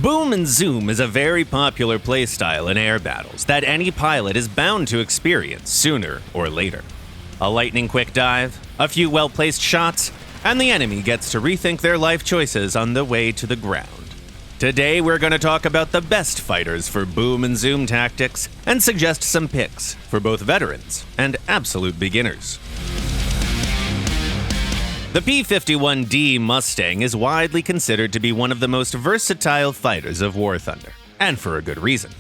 Boom and zoom is a very popular playstyle in air battles that any pilot is bound to experience sooner or later. A lightning-quick dive, a few well-placed shots, and the enemy gets to rethink their life choices on the way to the ground. Today we're going to talk about the best fighters for boom and zoom tactics and suggest some picks for both veterans and absolute beginners. The P-51D Mustang is widely considered to be one of the most versatile fighters of War Thunder, and for a good reason.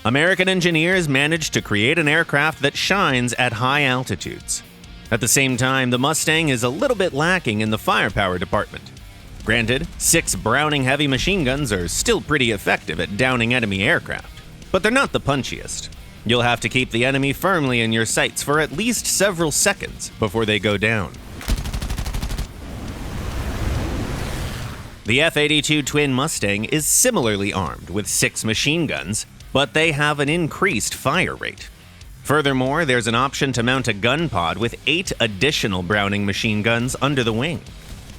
American engineers managed to create an aircraft that shines at high altitudes. At the same time, the Mustang is a little bit lacking in the firepower department. Granted, 6 Browning heavy machine guns are still pretty effective at downing enemy aircraft, but they're not the punchiest. You'll have to keep the enemy firmly in your sights for at least several seconds before they go down. The F-82 Twin Mustang is similarly armed with 6 machine guns, but they have an increased fire rate. Furthermore, there's an option to mount a gun pod with 8 additional Browning machine guns under the wing.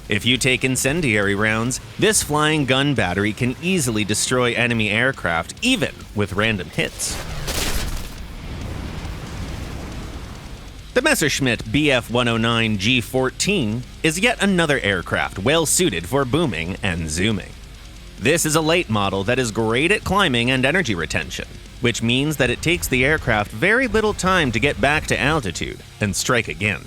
If you take incendiary rounds, this flying gun battery can easily destroy enemy aircraft, even with random hits. The Messerschmitt Bf-109 G14 is yet another aircraft well suited for booming and zooming. This is a light model that is great at climbing and energy retention, which means that it takes the aircraft very little time to get back to altitude and strike again.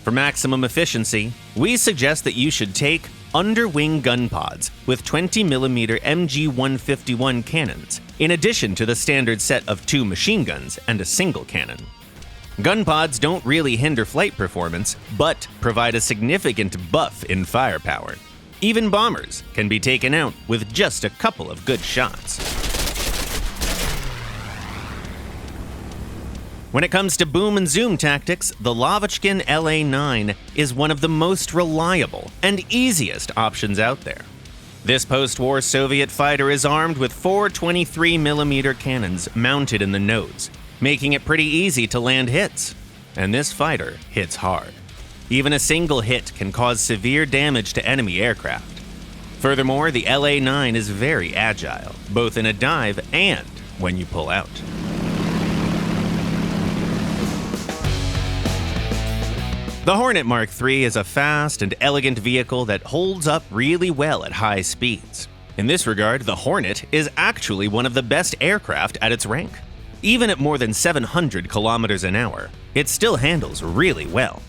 For maximum efficiency, we suggest that you should take underwing gun pods with 20mm MG-151 cannons, in addition to the standard set of 2 machine guns and a single cannon. Gun pods don't really hinder flight performance, but provide a significant buff in firepower. Even bombers can be taken out with just a couple of good shots. When it comes to boom and zoom tactics, the Lavochkin LA-9 is one of the most reliable and easiest options out there. This post-war Soviet fighter is armed with 4 23mm cannons mounted in the nose, making it pretty easy to land hits. And this fighter hits hard. Even a single hit can cause severe damage to enemy aircraft. Furthermore, the LA-9 is very agile, both in a dive and when you pull out. The Hornet Mark III is a fast and elegant vehicle that holds up really well at high speeds. In this regard, the Hornet is actually one of the best aircraft at its rank. Even at more than 700 kilometers an hour, it still handles really well.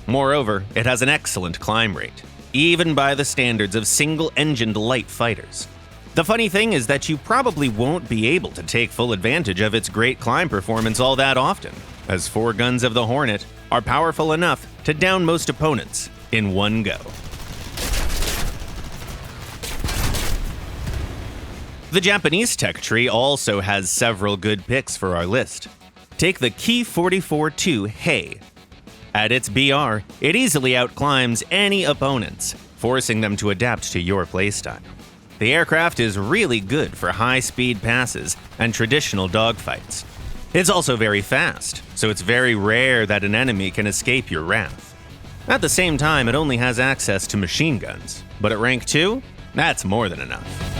Moreover, it has an excellent climb rate, even by the standards of single-engined light fighters. The funny thing is that you probably won't be able to take full advantage of its great climb performance all that often, as 4 guns of the Hornet are powerful enough to down most opponents in one go. The Japanese tech tree also has several good picks for our list. Take the Ki-44-2 Hei. At its BR, it easily outclimbs any opponents, forcing them to adapt to your playstyle. The aircraft is really good for high-speed passes and traditional dogfights. It's also very fast, so it's very rare that an enemy can escape your wrath. At the same time, it only has access to machine guns, but at rank 2, that's more than enough.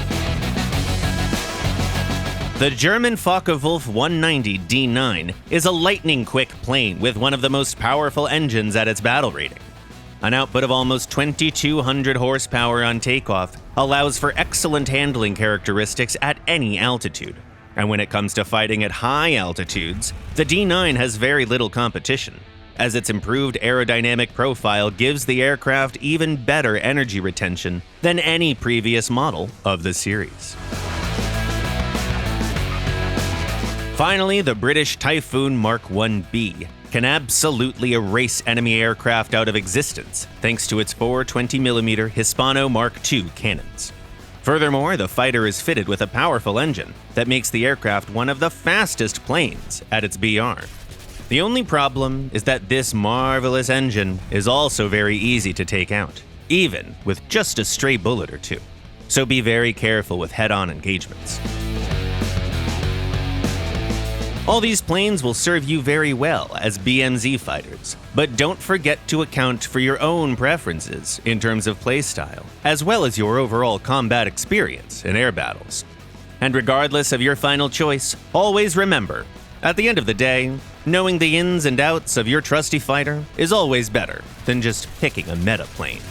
The German Focke-Wulf 190 D9 is a lightning-quick plane with one of the most powerful engines at its battle rating. An output of almost 2,200 horsepower on takeoff allows for excellent handling characteristics at any altitude. And when it comes to fighting at high altitudes, the D9 has very little competition, as its improved aerodynamic profile gives the aircraft even better energy retention than any previous model of the series. Finally, the British Typhoon Mark 1B can absolutely erase enemy aircraft out of existence thanks to its 4 20mm Hispano Mark II cannons. Furthermore, the fighter is fitted with a powerful engine that makes the aircraft one of the fastest planes at its BR. The only problem is that this marvelous engine is also very easy to take out, even with just a stray bullet or two. So be very careful with head-on engagements. All these planes will serve you very well as BMZ fighters, but don't forget to account for your own preferences in terms of playstyle, as well as your overall combat experience in air battles. And regardless of your final choice, always remember, at the end of the day, knowing the ins and outs of your trusty fighter is always better than just picking a meta plane.